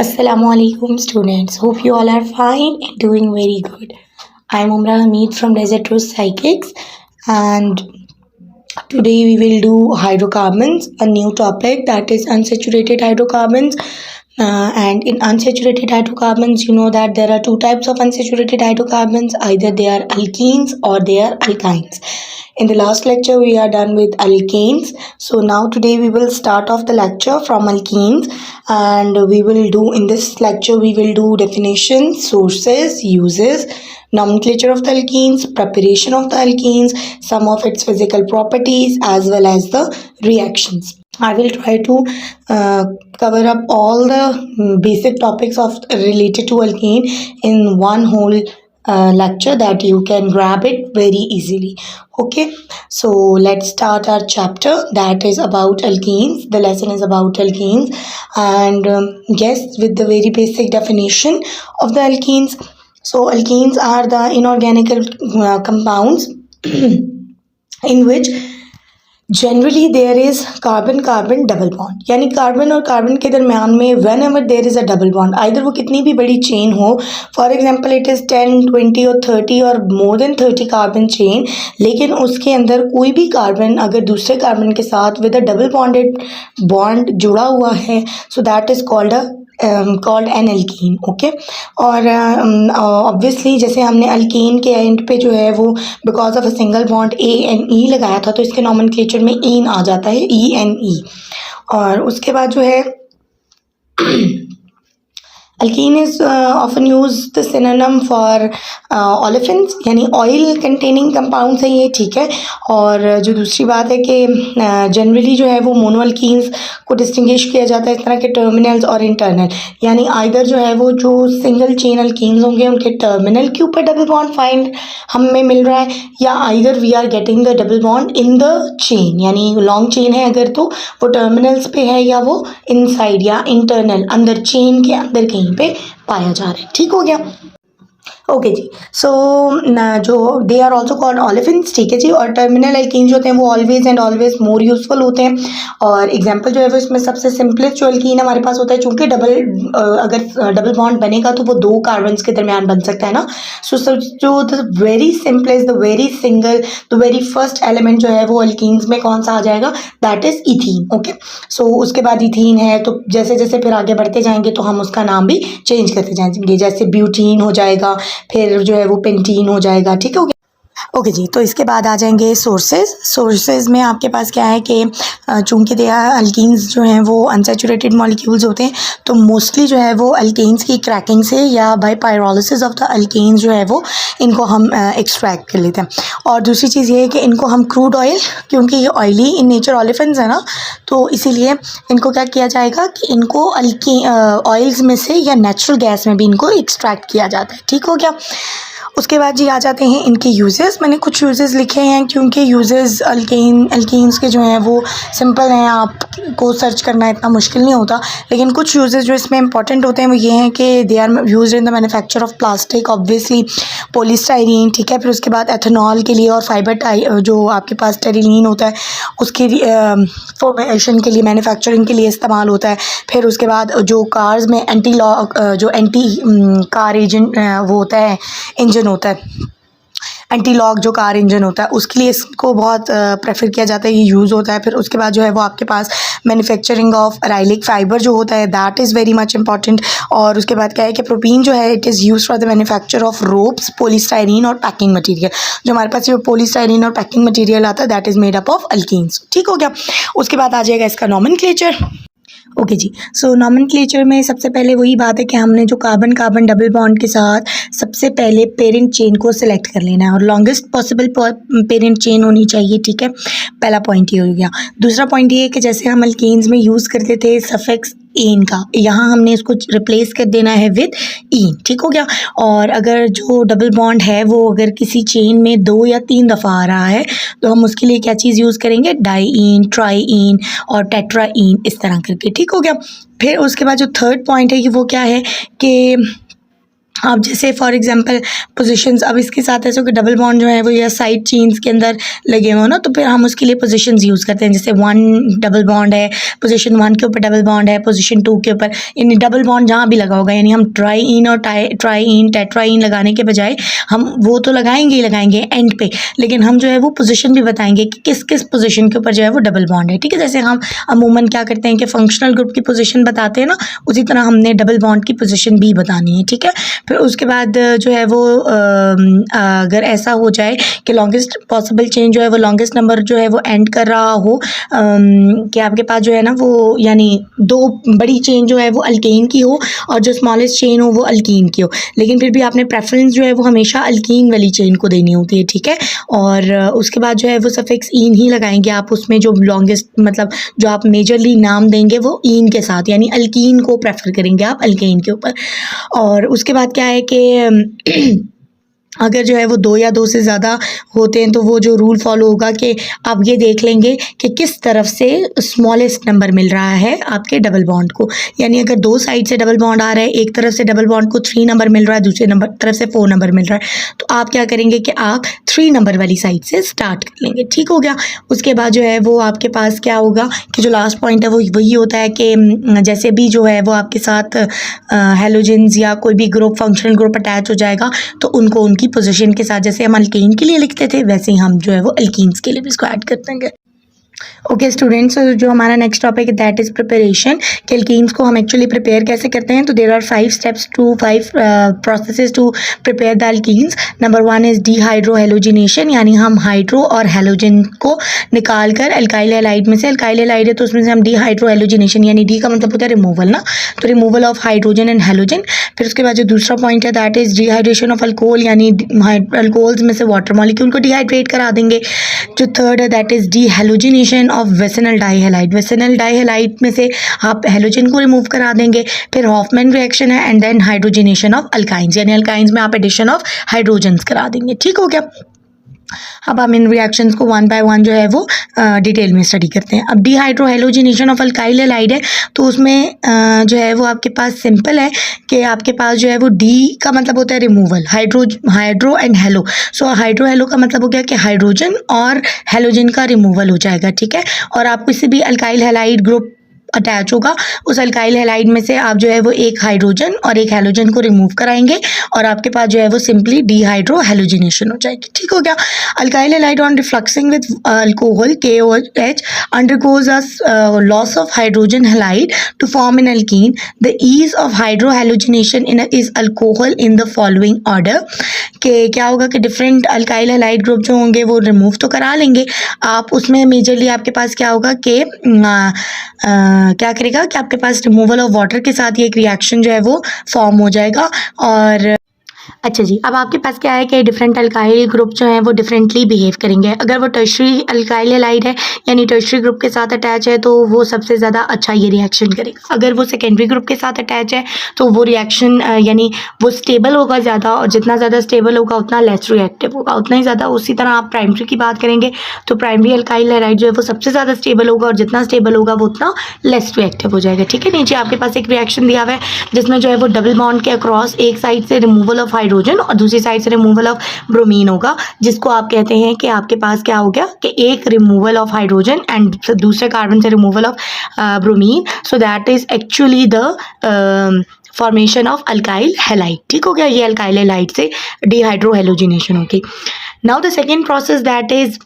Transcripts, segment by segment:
Assalamualaikum students. Hope you all are fine and doing very good. I am Umra Hamid from Desert Rose Psychics, and today we will do hydrocarbons, a new topic that is unsaturated hydrocarbons. And in unsaturated hydrocarbons, you know that there are two types of unsaturated hydrocarbons, either they are alkenes or they are alkynes. In the last lecture, we are done with alkanes. So now today we will start off the lecture from alkenes, and we will do in this lecture we will do definitions, sources, uses, nomenclature of the alkenes, preparation of the alkenes, some of its physical properties as well as the reactions. I will try to cover up all the basic topics of related to alkene in one whole lecture that you can grab it very easily. Okay, so let's start our chapter that is about alkenes. The lesson is about alkenes, and yes, with the very basic definition of the alkenes. So alkenes are the inorganic compounds in which generally there is carbon carbon double bond, यानी carbon और carbon के दरमियान में whenever there is a double bond, either वो कितनी भी बड़ी chain हो, फॉर एग्जांपल इट इज़ 10, 20 और 30 और मोर देन 30 कार्बन चेन, लेकिन उसके अंदर कोई भी कार्बन अगर दूसरे कार्बन के साथ with a double bonded bond जुड़ा हुआ है, सो that is called an alkene. Okay, और ऑब्वियसली जैसे हमने अल्कीन के एंड पे जो है वो because of a single bond ANE लगाया था, तो इसके नॉमेनक्लेचर में ईन आ जाता है, ENE. और उसके बाद जो है alkyne is often use the synonym for olefins, यानी ऑयल कंटेनिंग कंपाउंड्स हैं ये, ठीक है. और जो दूसरी बात है कि जनरली जो है वो मोनो अल्कीन्स को डिस्टिंग्विश किया जाता है इस तरह के टर्मिनल्स और इंटरनल, यानी आइदर जो है वो जो सिंगल चेन अल्कीन्स होंगे उनके टर्मिनल के ऊपर डबल बॉन्ड फाइंड हमें मिल रहा है, या either we are getting the double bond in the chain, यानी लॉन्ग चेन है अगर तो वो टर्मिनल्स पे है या वो इनसाइड या इंटरनल अंदर चेन के अंदर कहीं पे पाया जा रहा है. ठीक हो गया. ओके जी. सो जो they are also called olefins, ठीक है जी. और टर्मिनल अल्कीन जो होते हैं वो always and always more useful होते हैं. और एग्जांपल जो है वो इसमें सबसे सिंपलेस्ट जो अल्कीन हमारे पास होता है, चूंकि अगर डबल बॉन्ड बनेगा तो वो दो कार्बन के दरमियान बन सकता है ना. सो जो the very simplest, the very single, the very first element जो है वो अल्कीन्स में कौन सा आ जाएगा, दैट इज इथीन. ओके, सो उसके बाद इथीन है, तो जैसे जैसे फिर आगे बढ़ते जाएंगे तो हम उसका नाम भी चेंज करते जाएंगे, जैसे ब्यूटीन हो जाएगा, फिर जो है वो पेंटीन हो जाएगा. ठीक हो गया. ओके जी. तो इसके बाद आ जाएंगे सोर्सेज में आपके पास क्या है कि चूंकि दे अल्कीन्स जो हैं वो अनसैचुरेटेड मॉलिक्यूल्स होते हैं, तो मोस्टली जो है वो अल्केन्स की क्रैकिंग से या by pyrolysis of the alkanes जो है वो इनको हम एक्सट्रैक्ट कर लेते हैं. और दूसरी चीज़ ये है कि इनको हम क्रूड ऑयल, क्योंकि ये ऑयली इन नेचर ऑलिफिन्स है ना, तो इसीलिए इनको क्या किया जाएगा कि इनको ऑयल्स में से या नेचुरल गैस में भी इनको एक्सट्रैक्ट किया जाता है. ठीक हो गया. उसके बाद जी आ जाते हैं इनके यूजेस. मैंने कुछ यूजेस लिखे हैं क्योंकि यूजेस अल्कीन्स के जो हैं वो सिंपल हैं, आपको सर्च करना इतना मुश्किल नहीं होता, लेकिन कुछ यूजेस जो इसमें इंपॉर्टेंट होते हैं वो ये हैं कि they are used in the manufacture of plastic, obviously polystyrene, ठीक है. फिर उसके बाद एथेनॉल के लिए, और फाइबर जो आपके पास टेरिलीन होता है उसकी फॉर्मेशन के लिए, मैन्युफैक्चरिंग के लिए इस्तेमाल होता है. फिर उसके बाद जो कार्स में एंटी कार एजेंट वो होता है, इंजन होता है, एंटी लॉक जो कार इंजन होता है, उसके लिए इसको बहुत प्रेफर किया जाता है, ये यूज़ होता है. फिर उसके बाद जो है वो आपके पास मैन्युफैक्चरिंग ऑफ राइलिक फाइबर जो होता है, that is very much important. और उसके बाद क्या है कि प्रोपीन जो है it is use for the manufacture of ropes, polystyrene और पैकिंग मटेरियल. जो हमारे पास ये पॉलीस्टाइरीन और पैकिंग मटेरियल आता है that is made up of alkenes. ठीक हो गया. उसके बाद आ जाएगा इसका नॉमेनक्लेचर. ओके जी. सो नॉमेनक्लेचर में सबसे पहले वही बात है कि हमने जो कार्बन कार्बन डबल बॉन्ड के साथ सबसे पहले पेरेंट चेन को सिलेक्ट कर लेना है, और लॉन्गेस्ट पॉसिबल पेरेंट चेन होनी चाहिए. ठीक है, पहला पॉइंट ये हो गया. दूसरा पॉइंट ये है कि जैसे हम अल्केन्स में यूज़ करते थे सफिक्स इन का, यहाँ हमने इसको रिप्लेस कर देना है विद इन. ठीक हो गया. और अगर जो डबल बॉन्ड है वो अगर किसी चेन में 2 या 3 दफ़ा आ रहा है तो हम उसके लिए क्या चीज़ यूज़ करेंगे, डाईइन, ट्राईइन और टेट्राइन, इस तरह करके. ठीक हो गया. फिर उसके बाद जो थर्ड पॉइंट है कि वो क्या है कि अब जैसे फॉर एग्जांपल पोजीशंस, अब इसके साथ ऐसे कि डबल बॉन्ड जो है वो या साइड चेन्स के अंदर लगे हुए हो ना, तो फिर हम उसके लिए पोजीशंस यूज़ करते हैं। जैसे 1 डबल बॉन्ड है, पोजीशन 1 के ऊपर डबल बॉन्ड है, पोजीशन 2 के ऊपर, यानी डबल बॉन्ड जहाँ भी लगा होगा, यानी हम ट्राई इन और ट्राई इन टेट्रा इन लगाने के बजाय हम वो तो लगाएंगे ही लगाएंगे एंड पे, लेकिन हम जो है वो पोजीशन भी बताएंगे कि किस किस पोजीशन के ऊपर जो है वो डबल बॉन्ड है। ठीक है, जैसे हम अमूमन क्या करते हैं कि फंक्शनल ग्रुप की पोजीशन बताते हैं ना, उसी तरह हमने डबल बॉन्ड की पोजीशन भी बतानी है। ठीक है, फिर उसके बाद जो है वो अगर ऐसा हो जाए कि लॉन्गेस्ट पॉसिबल चेन जो है वो लॉन्गेस्ट नंबर जो है वो एंड कर रहा हो, कि आपके पास जो है ना वो, यानी 2 बड़ी चेन जो है वो अल्केन की हो और जो स्मॉलेस्ट चेन हो वो अल्कीन की हो, लेकिन फिर भी आपने प्रेफरेंस जो है वो हमेशा अल्कीन वाली चेन को देनी होती है। ठीक है, और उसके बाद जो है वो सफिक्स इन ही लगाएंगे आप उसमें, जो लॉन्गेस्ट मतलब जो आप मेजरली नाम देंगे वो इन के साथ, यानी अल्कीन को प्रेफर करेंगे आप अल्केन के ऊपर। और उसके बाद क्या है कि अगर जो है वो 2 या 2 से ज़्यादा होते हैं तो वो जो रूल फॉलो होगा कि आप ये देख लेंगे कि किस तरफ से स्मॉलेस्ट नंबर मिल रहा है आपके डबल बॉन्ड को, यानी अगर 2 साइड से डबल बॉन्ड आ रहा है, एक तरफ से डबल बॉन्ड को 3 नंबर मिल रहा है, दूसरे नंबर तरफ से 4 नंबर मिल रहा है, तो आप क्या करेंगे कि आप 3 नंबर वाली साइड से स्टार्ट कर लेंगे। ठीक हो गया, उसके बाद जो है वो आपके पास क्या होगा कि जो लास्ट पॉइंट है वो वही होता है कि जैसे भी जो है वो आपके साथ हेलोजेंस या कोई भी ग्रुप फंक्शनल ग्रुप अटैच हो जाएगा तो उनको उनकी पोजीशन के साथ, जैसे हम अल्केन के लिए लिखते थे वैसे ही हम जो है वो अल्कीन्स के लिए भी इसको ऐड कर देंगे। ओके स्टूडेंट्स, जो हमारा नेक्स्ट टॉपिक है दैट इज़ प्रिपरेशन, कि एल्कीन्स को हम एक्चुअली प्रिपेयर कैसे करते हैं। तो there are 5 steps to 5 processes to prepare the alkenes. Number 1 is dehydrohalogenation, यानी हम हाइड्रो और हेलोजन को निकाल कर अल्काइल हैलाइड में से, अल्काइल हैलाइड है तो उसमें से हम डीहाइड्रोहेलोजिनेशन, यानी डी का मतलब होता है रिमूवल ना, तो removal of hydrogen and halogen. फिर उसके बाद जो दूसरा पॉइंट है that is dehydration of alcohol, यानी अल्कोहल्स में से वाटर मॉलिक्यूल को डिहाइड्रेट करा देंगे। जो थर्ड है that is dehalogenation of vicinal dihalide, vicinal dihalide में से आप हेलोजन को रिमूव करा देंगे। फिर हॉफमैन रिएक्शन है and then hydrogenation of alkynes, यानी अल्काइंस में आप एडिशन ऑफ हाइड्रोजन्स करा देंगे। ठीक हो गया, अब हम इन रिएक्शंस को 1 बाय 1 जो है वो डिटेल में स्टडी करते हैं। अब डीहाइड्रोहेलोजिनेशन ऑफ अल्काइल हैलाइड है तो उसमें जो है वो आपके पास सिंपल है कि आपके पास जो है वो डी का मतलब होता है removal, hydro and hello. So hydro hello का मतलब हो गया कि हाइड्रोजन और हेलोजन का रिमूवल हो जाएगा। ठीक है, और आप किसी भी अल्काइल हैलाइड ग्रुप अटैच होगा उस अल्काइल हैलाइड में से आप जो है वो एक हाइड्रोजन और एक हेलोजन को रिमूव कराएंगे और आपके पास जो है वो सिंपली डीहाइड्रोहेलोजिनेशन हो जाएगी। ठीक हो गया, alkyl halide on refluxing with alcohol KOH undergoes a loss of hydrogen halide to form an alkene. The ease of hydrohalogenation is alcohol in the following order, कि क्या होगा कि डिफरेंट अल्काइल हैलाइड ग्रुप जो होंगे वो remove तो करा लेंगे आप, उसमें मेजरली आपके पास क्या होगा कि क्या करेगा कि आपके पास रिमूवल ऑफ वाटर के साथ ये एक रिएक्शन जो है वो फॉर्म हो जाएगा। और अच्छा जी, अब आपके पास क्या है कि डिफरेंट अल्काइल ग्रुप जो हैं वो डिफरेंटली बिहेव करेंगे। अगर वो टर्शरी अल्काइल हैलाइड है यानी टर्शरी ग्रुप के साथ अटैच है तो वो सबसे ज़्यादा अच्छा ये रिएक्शन करेगा। अगर वो सेकेंडरी ग्रुप के साथ अटैच है तो वो रिएक्शन यानी वो स्टेबल होगा ज़्यादा, और जितना ज़्यादा स्टेबल होगा उतना लेस रिएक्टिव होगा, उतना ही ज़्यादा। उसी तरह आप प्राइमरी की बात करेंगे तो प्राइमरी अल्काइल हैलाइड जो है वो सबसे ज़्यादा स्टेबल होगा और जितना स्टेबल होगा वो उतना लेस रिएक्टिव हो जाएगा। ठीक है, नीचे आपके पास एक रिएक्शन दिया हुआ है जिसमें जो है वो डबल बॉन्ड के अक्रॉस एक साइड से रिमूवल ऑफ हाइड्रोजन और दूसरी साइड से रिमूवल ऑफ ब्रोमीन होगा, जिसको आप कहते हैं कि आपके पास क्या हो गया कि एक रिमूवल ऑफ हाइड्रोजन एंड दूसरे कार्बन से removal of bromine. So that is actually the formation of alkyl halide. ठीक हो गया, ये अल्काइल हैलाइड से डीहाइड्रोहेलोजिनेशन होगी। Now the second process that is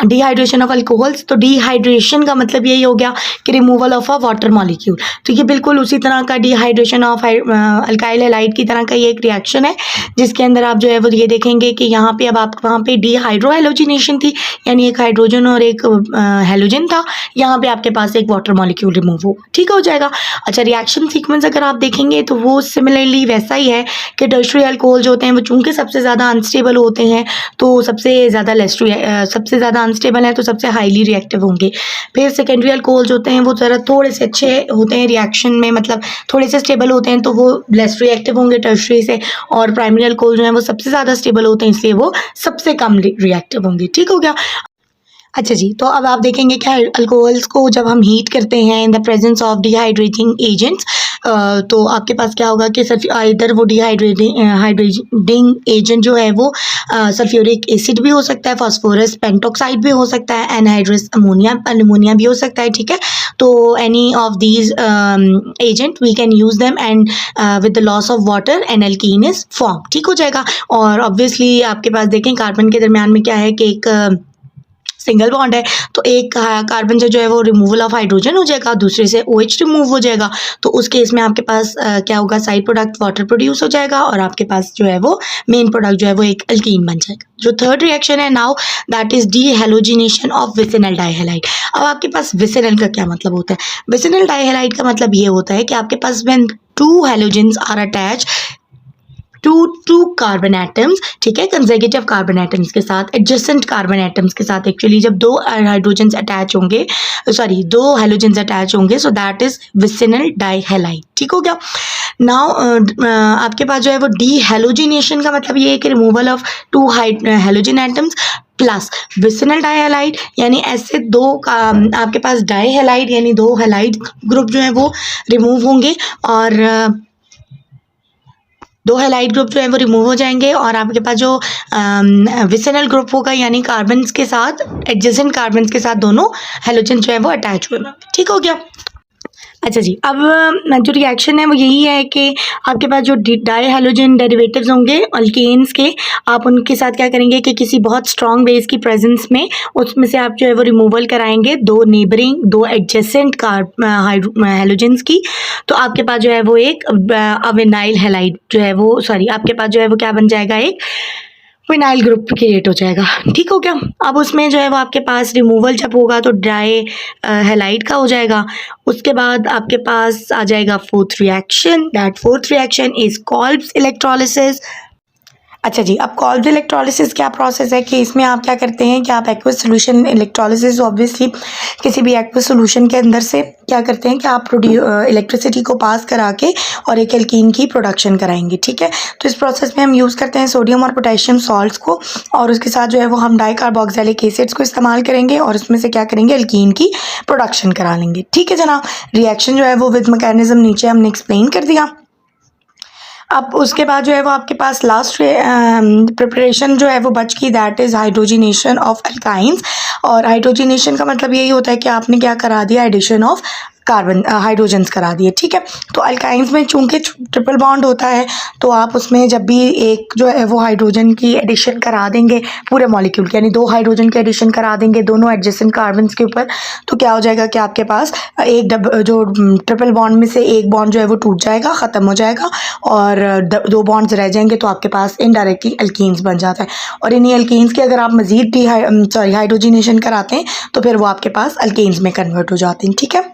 dehydration of alcohols. तो डिहाइड्रेशन का मतलब यही हो गया कि removal of a water molecule. तो ये बिल्कुल उसी तरह का डिहाइड्रेशन ऑफ अल्काइल हैलाइड की तरह का ये एक रिएक्शन है जिसके अंदर आप जो है वो ये देखेंगे कि यहाँ पे अब आप वहाँ पे डिहाइड्रोहेलोजिनेशन थी यानी एक हाइड्रोजन और एक हेलोजन था, यहाँ पे आपके पास एक वाटर मॉलिक्यूल रिमूव होगा। ठीक हो जाएगा। अच्छा, रिएक्शन सीक्वेंस अगर आप देखेंगे तो वो सिमिलरली वैसा ही है कि टर्शरी अल्कोहल जो होते हैं वो चूँकि सबसे ज़्यादा अनस्टेबल होते हैं तो सबसे ज़्यादा अनस्टेबल है तो सबसे हाईली रिएक्टिव होंगे। फिर सेकेंडरी अल्कोहल जो होते हैं वो ज़रा थोड़े से अच्छे होते हैं रिएक्शन में, मतलब थोड़े से स्टेबल होते हैं तो वो लेस रिएक्टिव होंगे टर्शरी से, और प्राइमरी अल्कोहल जो है वो सबसे ज़्यादा स्टेबल होते हैं इसलिए वो सबसे कम रिएक्टिव होंगे। ठीक हो गया। अच्छा जी, तो अब आप देखेंगे कि अल्कोहल्स को जब हम हीट करते हैं इन the presence of dehydrating agents, तो आपके पास क्या होगा कि इधर वो हाइड्रेटिंग एजेंट जो है वो सल्फ्यूरिक एसिड भी हो सकता है, फास्फोरस पेंटॉक्साइड भी हो सकता है, एनहाइड्रस अमोनिया भी हो सकता है, ठीक है। तो any of these agent we can use them and with the loss of water an alkene is form, ठीक हो जाएगा। और ऑब्वियसली आपके पास देखें कार्बन के दरमियान में क्या है कि एक सिंगल बॉन्ड है, तो एक कार्बन से जो है वो रिमूवल ऑफ हाइड्रोजन हो जाएगा, दूसरे से OH रिमूव हो जाएगा, तो उस केस में आपके पास क्या होगा, साइड प्रोडक्ट वाटर प्रोड्यूस हो जाएगा और आपके पास जो है वो मेन प्रोडक्ट जो है वो एक अल्कीन बन जाएगा। जो थर्ड रिएक्शन है now that is dehalogenation of vicinal dihalide. अब आपके पास विसिनल का क्या मतलब होता है? विसिनल डाइहैलाइड का मतलब ये होता है कि आपके पास when two halogens are attach to carbon atoms, ठीक है, कंसेक्यूटिव कार्बन एटम्स के साथ, एडजेसेंट कार्बन एटम्स के साथ, एक्चुअली जब दो हाइड्रोजन्स अटैच होंगे, सॉरी दो हेलोजेंस अटैच होंगे, सो दैट इज विसिनल डाइहैलाइड, ठीक हो गया। नाउ आपके पास जो है वो डी हेलोजिनेशन का मतलब ये है कि removal of two halogen atoms plus vicinal dihalide, यानी ऐसे दो का आपके पास डाइहैलाइड यानी दो हैलाइड ग्रुप जो है वो रिमूव होंगे और दो हैलाइड ग्रुप जो है वो रिमूव हो जाएंगे और आपके पास जो विसिनल ग्रुप होगा यानी कार्बन्स के साथ, एडजेसेंट कार्बन्स के साथ दोनों हेलोजन जो है वो अटैच हुए, ठीक हो गया। अच्छा जी, अब जो रिएक्शन है वो यही है कि आपके पास जो डाई हेलोजन डेरिवेटिव्स होंगे अल्केन्स के, आप उनके साथ क्या करेंगे कि किसी बहुत स्ट्रॉन्ग बेस की प्रेजेंस में उसमें से आप जो है वो रिमूवल कराएंगे दो नेबरिंग, दो एडजेसेंट हेलोजेंस की, तो आपके पास जो है वो एक अविनाइल हैलाइड जो है वो, सॉरी आपके पास जो है वो क्या बन जाएगा, एक विनाइल ग्रुप क्रिएट हो जाएगा, ठीक हो गया। अब उसमें जो है वो आपके पास रिमूवल जब होगा तो ड्राई हैलाइड का हो जाएगा। उसके बाद आपके पास आ जाएगा fourth reaction, that fourth reaction is Kolbe's electrolysis. अच्छा जी, अब कॉल्ब्स इलेक्ट्रोलिसिस क्या प्रोसेस है कि इसमें आप क्या करते हैं कि आप एक्वस सोल्यूशन इलेक्ट्रोलिसिस, ऑब्वियसली किसी भी एक्वस सोल्यूशन के अंदर से क्या करते हैं कि आप इलेक्ट्रिसिटी को पास करा के और एक एल्कीन की प्रोडक्शन कराएंगे, ठीक है। तो इस प्रोसेस में हम यूज़ करते हैं सोडियम और पोटेशियम सॉल्ट्स को और उसके साथ जो है वो हम डाइकार्बोक्सिलिक एसिड्स को इस्तेमाल करेंगे और उसमें से क्या करेंगे, एल्कीन की प्रोडक्शन करा लेंगे, ठीक है जनाब। रिएक्शन जो है वो विद मैकेनिज्म नीचे हमने एक्सप्लेन कर दिया। अब उसके बाद जो है वो आपके पास लास्ट प्रिपरेशन जो है वो बच की, that is hydrogenation of alkynes. और हाइड्रोजिनेशन का मतलब यही होता है कि आपने क्या करा दिया, एडिशन ऑफ कार्बन हाइड्रोजन्स करा दिए, ठीक है। तो अल्काइंस में चूंकि ट्रिपल बॉन्ड होता है तो आप उसमें जब भी एक जो है वो हाइड्रोजन की एडिशन करा देंगे पूरे मॉलिक्यूल के, यानी दो हाइड्रोजन की एडिशन करा देंगे दोनों एडजेसेंट कार्बन्स के ऊपर, तो क्या हो जाएगा कि आपके पास एक जो ट्रिपल बॉन्ड में से एक बॉन्ड जो है वो टूट जाएगा, ख़त्म हो जाएगा और दो बॉन्ड्स रह जाएंगे, तो आपके पास इनडायरेक्टली अल्कीन्स बन जाता है। और इन्हीं अल्कीन्स की अगर आप मज़ीद हाइड्रोजिनेशन कराते हैं तो फिर वो आपके पास अल्कीन्स में कन्वर्ट हो जाते हैं, ठीक है।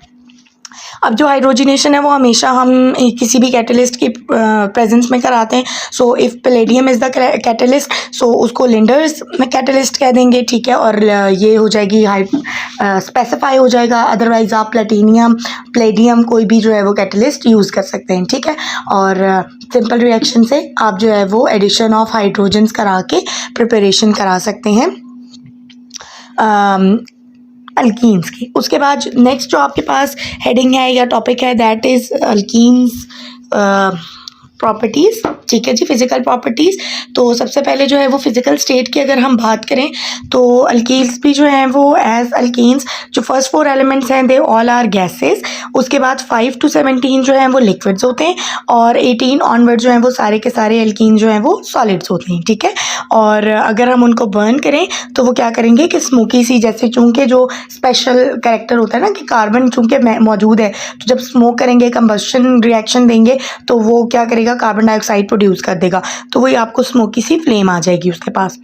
अब जो हाइड्रोजिनेशन है वो हमेशा हम किसी भी कैटलिस्ट की प्रेजेंस में कराते हैं। So if palladium is the catalyst, so उसको लिंडर्स में कैटलिस्ट कह देंगे, ठीक है। और ये हो जाएगी स्पेसिफाई हो जाएगा, अदरवाइज आप प्लेटिनियम, प्लेडियम कोई भी जो है वो कैटलिस्ट यूज़ कर सकते हैं, ठीक है। और सिंपल रिएक्शन से आप जो है वो एडिशन ऑफ हाइड्रोजन्स करा के प्रिपरेशन करा सकते हैं अल्कीन्स की। उसके बाद नेक्स्ट जो आपके पास हेडिंग है या टॉपिक है दैट इज़ अल्कीन्स प्रॉपर्टीज़, ठीक है जी, फिजिकल प्रॉपर्टीज़। तो सबसे पहले जो है वो फिजिकल स्टेट की अगर हम बात करें तो अल्कीन्स भी जो हैं वो एज अल्कीन्स जो फर्स्ट 4 एलिमेंट्स हैं दे ऑल आर गैसेस। उसके बाद 5 to 17 जो हैं वो लिक्विड्स होते हैं और 18 ऑनवर्ड जो हैं वो सारे के सारे अल्कीन जो हैं वो सॉलिड्स होते हैं, ठीक है। और अगर हम उनको बर्न करें तो वो क्या करेंगे कि स्मोकी सी, जैसे चूँकि जो स्पेशल कैरेक्टर होता है ना कि कार्बन चूँकि मौजूद है, तो जब स्मोक करेंगे कंबस्शन रिएक्शन देंगे तो वो क्या करेगा, कार्बन डाइऑक्साइड प्रोड्यूस कर देगा, तो वही आपको स्मोकी सी फ्लेम आ जाएगी उसके पास।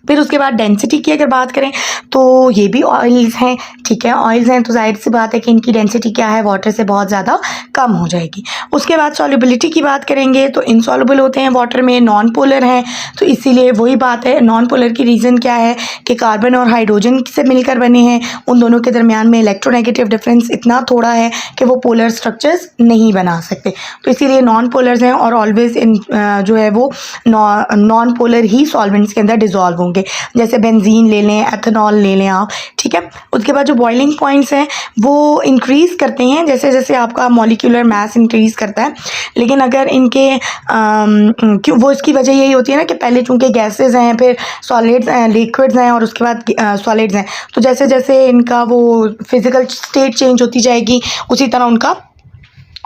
फिर उसके बाद डेंसिटी की अगर बात करें तो ये भी ऑयल्स हैं, ठीक है। ऑयल्स हैं तो जाहिर सी बात है कि इनकी डेंसिटी क्या है, वाटर से बहुत ज़्यादा कम हो जाएगी। उसके बाद सॉल्युबिलिटी की बात करेंगे तो इनसॉल्युबल होते हैं वाटर में, नॉन पोलर हैं, तो इसीलिए वही बात है, नॉन पोलर की रीज़न क्या है कि कार्बन और हाइड्रोजन से मिलकर बने हैं, उन दोनों के दरमियान में इलेक्ट्रोनेगेटिव डिफरेंस इतना थोड़ा है कि वो पोलर स्ट्रक्चर्स नहीं बना सकते, तो इसीलिए नॉन पोलर्स हैं और ऑलवेज इन जो है वो नॉन पोलर ही सॉल्वेंट्स के अंदर डिजॉल्व होंगे। होंगे, जैसे बेंजीन ले लें, एथेनॉल ले लें आप, ठीक है। उसके बाद जो बॉइलिंग पॉइंट्स हैं वो इंक्रीज़ करते हैं जैसे जैसे आपका मॉलिक्यूलर मास इंक्रीज़ करता है। लेकिन अगर इनके क्यों, वो इसकी वजह यही होती है ना कि पहले चूँकि गैसेज़ हैं, फिर सॉलिड्स हैं, लिक्विड्स हैं और उसके बाद सॉलिड्स हैं, तो जैसे जैसे इनका वो फिज़िकल स्टेट चेंज होती जाएगी, उसी तरह उनका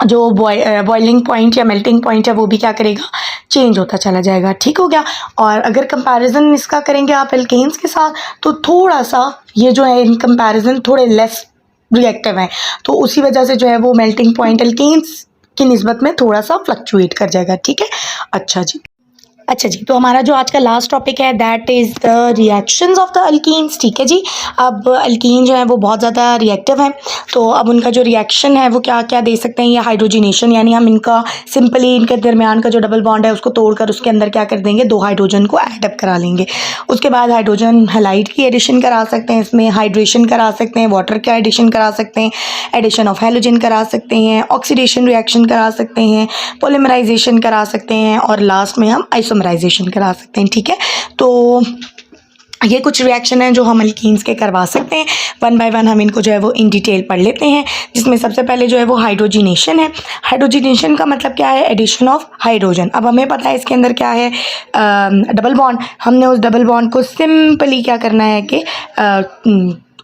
जो बॉइलिंग पॉइंट या मेल्टिंग पॉइंट है वो भी क्या करेगा, चेंज होता चला जाएगा, ठीक हो गया। और अगर कंपैरिजन इसका करेंगे आप एल्केन्स के साथ, तो थोड़ा सा ये जो है इन कंपैरिजन थोड़े लेस रिएक्टिव हैं, तो उसी वजह से जो है वो मेल्टिंग पॉइंट एल्केन्स की निस्बत में थोड़ा सा फ्लक्चुएट कर जाएगा, ठीक है। अच्छा जी, तो हमारा जो आज का लास्ट टॉपिक है that is the reactions of the alkenes, ठीक है जी। अब अल्कीन जो है वो बहुत ज़्यादा रिएक्टिव हैं, तो अब उनका जो रिएक्शन है वो क्या क्या दे सकते हैं, ये हाइड्रोजिनेशन, यानी हम इनका सिंपली इनके दरमियान का जो डबल बॉन्ड है उसको तोड़कर उसके अंदर क्या कर देंगे, 2 हाइड्रोजन को एड अप करा लेंगे। उसके बाद हाइड्रोजन हैलाइड की एडिशन करा सकते हैं, इसमें हाइड्रेशन करा सकते हैं, वाटर का एडिशन करा सकते हैं, एडिशन ऑफ हैलोजन करा सकते हैं, ऑक्सीडेशन रिएक्शन करा सकते हैं, पॉलीमराइजेशन करा सकते हैं और लास्ट में हम आइसोमराइजेशन करा सकते हैं, ठीक है। तो ये कुछ रिएक्शन हैं जो हम अल्कीन्स के करवा सकते हैं। वन बाय वन हम इनको जो है वो इन डिटेल पढ़ लेते हैं, जिसमें सबसे पहले जो है वो हाइड्रोजिनेशन है। हाइड्रोजिनेशन का मतलब क्या है, एडिशन ऑफ हाइड्रोजन। अब हमें पता है इसके अंदर क्या है, डबल बॉन्ड। हमने उस डबल बॉन्ड को सिंपली क्या करना है कि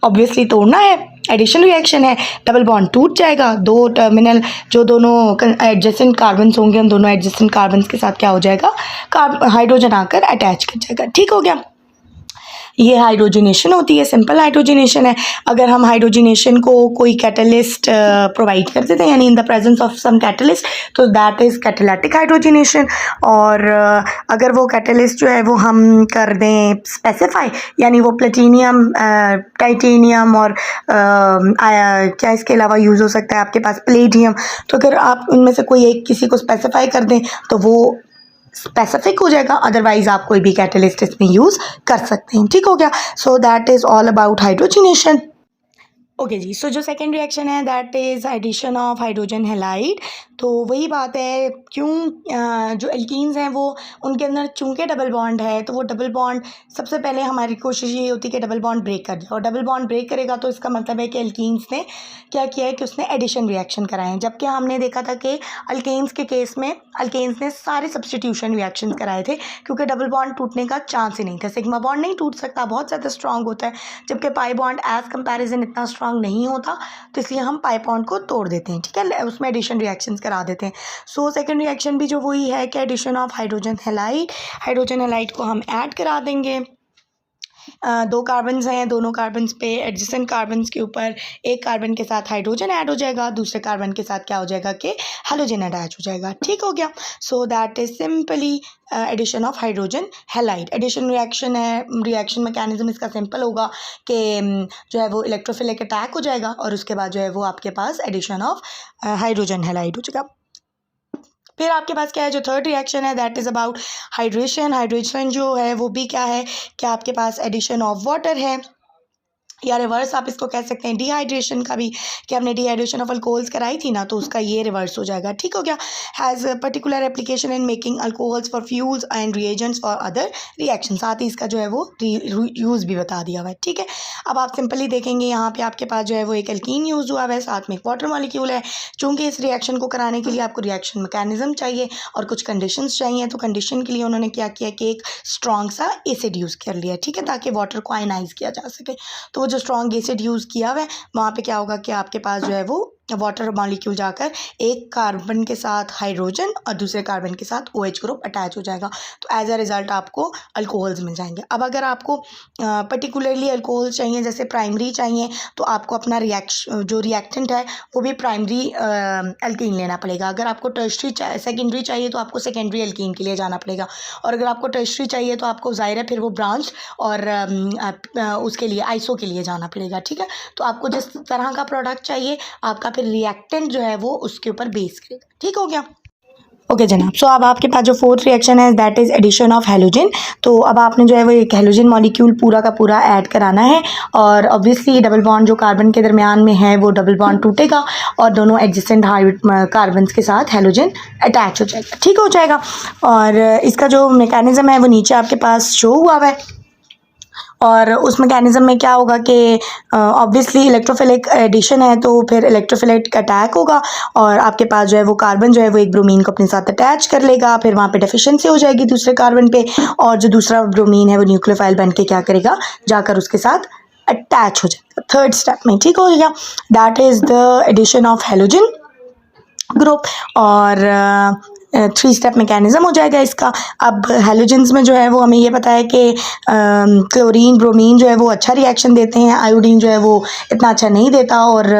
ऑब्वियसली तोड़ना है, एडिशन रिएक्शन है, डबल बॉन्ड टूट जाएगा, 2 टर्मिनल जो दोनों एडजेसेंट कार्बन्स होंगे उन दोनों एडजेसेंट कार्बन्स के साथ क्या हो जाएगा, हाइड्रोजन आकर अटैच कर जाएगा, ठीक हो गया। ये हाइड्रोजिनेशन होती है, सिंपल हाइड्रोजिनेशन है। अगर हम हाइड्रोजिनेशन को कोई कैटलिस्ट प्रोवाइड कर देते हैं, यानी in the presence of some catalyst, तो दैट इज़ कैटेलिटिक हाइड्रोजिनेशन। और अगर वो कैटलिस्ट जो है वो हम कर दें स्पेसिफाई, यानी वो प्लेटिनियम, टाइटेनियम और क्या इसके अलावा यूज़ हो सकता है आपके पास, प्लेटियम, तो अगर आप उनमें से कोई एक किसी को स्पेसिफाई कर दें तो वो स्पेसिफिक हो जाएगा, अदरवाइज आप कोई भी कैटलिस्ट इसमें यूज़ कर सकते हैं, ठीक हो गया। So that is all about hydrogenation. Okay जी, सो जो सेकेंड रिएक्शन है that is addition of hydrogen halide. तो वही बात है, क्यों जो एल्कीन्स हैं वो उनके अंदर चूँकि डबल बॉन्ड है, तो वो डबल बॉन्ड सबसे पहले हमारी कोशिश ये होती है कि डबल बॉन्ड ब्रेक कर जाए, और डबल बॉन्ड ब्रेक करेगा तो इसका मतलब है कि एल्कीन्स ने क्या किया है कि उसने एडिशन रिएक्शन कराए हैं। जबकि हमने देखा था कि अल्केन्स के केस में अल्केन्स ने सारे सब्स्टिट्यूशन रिएक्शन कराए थे, क्योंकि डबल बॉन्ड टूटने का चांस ही नहीं था। सिग्मा बॉन्ड नहीं टूट सकता, बहुत ज़्यादा स्ट्रॉन्ग होता है, जबकि पाई बॉन्ड एज कंपैरिजन इतना स्ट्रॉन्ग नहीं होता, तो इसलिए हम पाई बॉन्ड को तोड़ देते हैं, ठीक है, उसमें एडिशन रिएक्शंस करा देते हैं। सो सेकंड रिएक्शन भी जो वही है कि एडिशन ऑफ हाइड्रोजन हैलाइड को हम ऐड करा देंगे। 2 कार्बन्स हैं, दोनों कार्बन्स पे एडजेसेंट कार्बन्स के ऊपर एक कार्बन के साथ हाइड्रोजन ऐड हो जाएगा, दूसरे कार्बन के साथ क्या हो जाएगा कि हैलोजन अटैच हो जाएगा, ठीक हो गया। So that is simply addition of hydrogen halide. Addition reaction है, रिएक्शन मैकेनिज्म इसका सिंपल होगा कि जो है वो इलेक्ट्रोफिलिक अटैक हो जाएगा और उसके बाद जो है वो आपके पास एडिशन ऑफ हाइड्रोजन हैलाइड हो जाएगा। फिर आपके पास क्या है, जो थर्ड रिएक्शन है दैट इज़ अबाउट हाइड्रेशन जो है वो भी क्या है कि आपके पास एडिशन ऑफ वाटर है, या रिवर्स आप इसको कह सकते हैं डिहाइड्रेशन का भी, कि हमने डिहाइड्रेशन ऑफ अल्कोहल्स कराई थी ना, तो उसका ये रिवर्स हो जाएगा, ठीक हो गया। Has particular application in making alcohols for fuels and reagents for other reaction, साथ ही इसका जो है वो यूज़ भी बता दिया हुआ है, ठीक है। अब आप सिंपली देखेंगे यहाँ पे आपके पास जो है वो एक एल्कीन यूज़ हुआ है, साथ में एक वाटर मॉलिक्यूल है। चूँकि इस रिएक्शन को कराने के लिए आपको रिएक्शन मैकेनिज्म चाहिए और कुछ कंडीशंस चाहिए, तो कंडीशन के लिए उन्होंने क्या किया कि एक स्ट्रॉन्ग सा एसिड यूज़ कर लिया, ठीक है, ताकि वाटर को आयनाइज किया जा सके। तो जो स्ट्रॉन्ग एसिड यूज़ किया हुआ है वहाँ पे क्या होगा कि आपके पास जो है वो वाटर मॉलिक्यूल जाकर एक कार्बन के साथ हाइड्रोजन और दूसरे कार्बन के साथ OH ग्रुप अटैच हो जाएगा, तो एज अ रिज़ल्ट आपको अल्कोहल्स मिल जाएंगे। अब अगर आपको पर्टिकुलरली अल्कोहल चाहिए, जैसे प्राइमरी चाहिए, तो आपको अपना जो रिएक्टेंट है वो भी प्राइमरी अल्कीन लेना पड़ेगा। अगर आपको टर्शरी सेकेंडरी चाहिए तो आपको सेकेंडरी अल्कीन के लिए जाना पड़ेगा, और अगर आपको टर्शरी चाहिए तो आपको ज़ाहिर है फिर वो ब्रांच और उसके लिए आइसो के लिए जाना पड़ेगा, ठीक है। तो आपको जिस तरह का प्रोडक्ट चाहिए आपका फिर रिएक्टेंट जो है वो उसके ऊपर बेस करेगा, ठीक हो गया। ओके जनाब, सो अब आपके पास जो फोर्थ रिएक्शन है that is addition of halogen. तो अब आपने जो है वो एक हैलोजन मॉलिक्यूल पूरा का पूरा ऐड कराना है, और ऑब्वियसली डबल बॉन्ड जो कार्बन के दरमियान में है वो डबल बॉन्ड टूटेगा और दोनों एडजेसेंट कार्बन के साथ हैलोजन अटैच हो जाएगा, ठीक हो जाएगा। और इसका जो मैकेनिज्म है वो नीचे आपके पास शो हुआ है। और उस मैकेनिज़्म में क्या होगा कि ऑब्वियसली इलेक्ट्रोफिलिक एडिशन है तो फिर इलेक्ट्रोफिलिक अटैक होगा और आपके पास जो है वो कार्बन जो है वो एक ब्रोमीन को अपने साथ अटैच कर लेगा, फिर वहाँ पे डेफिशिएंसी हो जाएगी दूसरे कार्बन पे और जो दूसरा ब्रोमीन है वो न्यूक्लियोफाइल बन के क्या करेगा, जाकर उसके साथ अटैच हो जाएगा थर्ड स्टेप में। ठीक हो गया, that is the addition of halogen group और 3 स्टेप मैकेनिज़्म हो जाएगा इसका। अब हेलोजेंस में जो है वो हमें ये पता है कि क्लोरीन ब्रोमीन जो है वो अच्छा रिएक्शन देते हैं, आयोडीन जो है वो इतना अच्छा नहीं देता और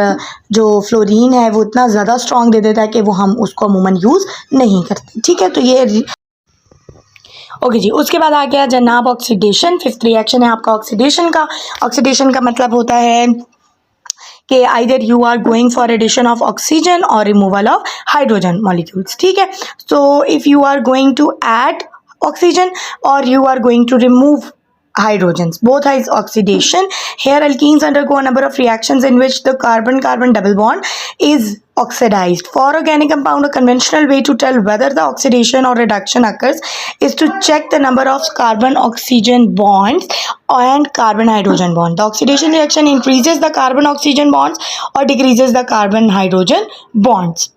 जो फ्लोरीन है वो इतना ज़्यादा स्ट्रॉन्ग दे देता है कि वो हम उसको अमूमन यूज़ नहीं करते। ठीक है, तो ये ओके जी। उसके बाद आ गया जनाब ऑक्सीडेशन। फिफ्थ रिएक्शन है आपका ऑक्सीडेशन का। ऑक्सीडेशन का मतलब होता है कि either you are going for addition of oxygen और रिमूवल ऑफ हाइड्रोजन मॉलिक्यूल्स। ठीक है, so if you are going to add oxygen और you are going to remove hydrogens, both is oxidation. Here alkenes undergo a number of reactions in which the carbon-carbon double bond is oxidized. For organic compound, a conventional way to tell whether the oxidation or reduction occurs is to check the number of carbon-oxygen bonds and carbon-hydrogen bond. The oxidation reaction increases the carbon-oxygen bonds or decreases the carbon-hydrogen bonds.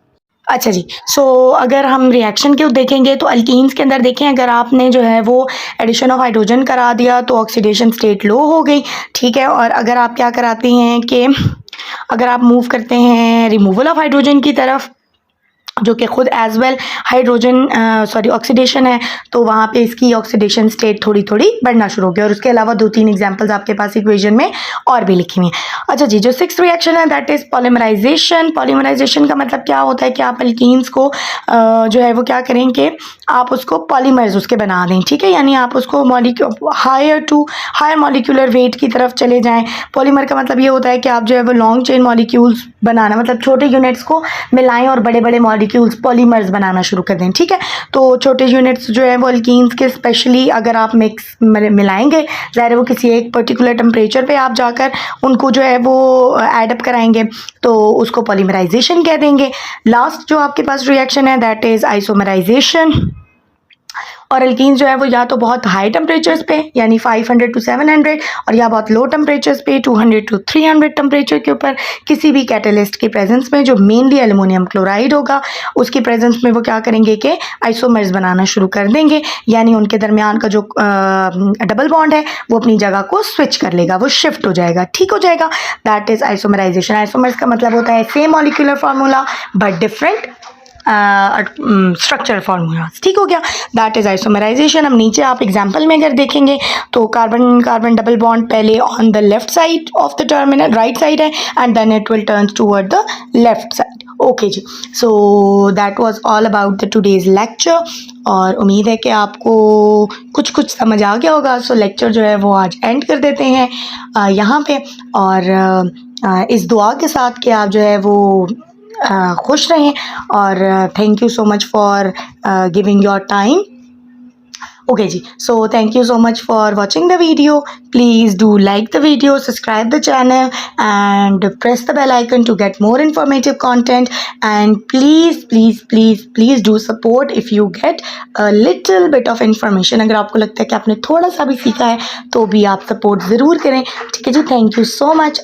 अच्छा जी, सो अगर हम reaction क्यों देखेंगे तो alkenes के अंदर देखें, अगर आपने जो है वो एडिशन ऑफ हाइड्रोजन करा दिया तो ऑक्सीडेशन स्टेट लो हो गई। ठीक है, और अगर आप क्या कराते हैं कि अगर आप मूव करते हैं रिमूवल ऑफ हाइड्रोजन की तरफ जो कि खुद एज वेल हाइड्रोजन ऑक्सीडेशन है, तो वहाँ पे इसकी ऑक्सीडेशन स्टेट थोड़ी थोड़ी बढ़ना शुरू हो गया। और उसके अलावा 2-3 एग्जांपल्स आपके पास इक्वेशन में और भी लिखी हुई हैं। अच्छा जी, जो 6th रिएक्शन है दैट इज़ पॉलीमराइजेशन। पॉलीमराइजेशन का मतलब क्या होता है कि आप अल्कीन्स को जो है वो क्या करें कि आप उसको पॉलीमर्स उसके बना दें। ठीक है, यानी आप उसको हायर मॉलिक्यूलर वेट की तरफ चले जाएँ। पॉलीमर का मतलब ये होता है कि आप जो है वो लॉन्ग चेन मॉलिक्यूल्स बनाना, मतलब छोटे यूनिट्स को मिलाएं और बड़े बड़े मॉलिक्यूल्स पॉलीमर्स बनाना शुरू कर दें। ठीक है, तो छोटे यूनिट्स जो है वो अल्कीन्स के स्पेशली अगर आप मिलाएंगे, ज़ाहिर है वो किसी एक पर्टिकुलर टेम्परेचर पे आप जाकर उनको जो है वो एडअप कराएंगे तो उसको पॉलीमराइजेशन कह देंगे। लास्ट जो आपके पास रिएक्शन है दैट इज़ आइसोमराइजेशन। और अल्कीन्स जो है वो या तो बहुत हाई टेम्परेचर्स पे यानी 500 to 700 और या बहुत लो टेम्परेचर्स पे 200 to 300 टेम्परेचर के ऊपर किसी भी कैटलिस्ट की प्रेजेंस में जो मेनली एल्युमिनियम क्लोराइड होगा उसकी प्रेजेंस में वो क्या करेंगे कि आइसोमर्स बनाना शुरू कर देंगे, यानी उनके दरमियान का जो डबल बॉन्ड है वो अपनी जगह को स्विच कर लेगा, वो शिफ्ट हो जाएगा। ठीक हो जाएगा, दैट इज़ आइसोमराइजेशन। आइसोमर्स का मतलब होता है same molecular formula but different structure formulas. ठीक हो गया, दैट इज़ आइसोमराइजेशन। अब नीचे आप एग्जांपल में अगर देखेंगे तो कार्बन कार्बन डबल बॉन्ड पहले on the left side of the terminal right side है and then it will turn toward the left side. Okay जी, so that was all about the today's lecture और उम्मीद है कि आपको कुछ समझ आ गया होगा। सो लेक्चर जो है वो आज एंड कर देते हैं यहाँ पे और इस दुआ के साथ कि आप जो है वो खुश रहें और thank you so much for giving your time. Okay जी, so thank you so much for watching the video. Please do like the video, subscribe the channel and press the bell icon to get more informative content and please do support if you get a little bit of information. अगर आपको लगता है कि आपने थोड़ा सा भी सीखा है तो भी आप सपोर्ट ज़रूर करें। ठीक है जी, थैंक यू सो मच।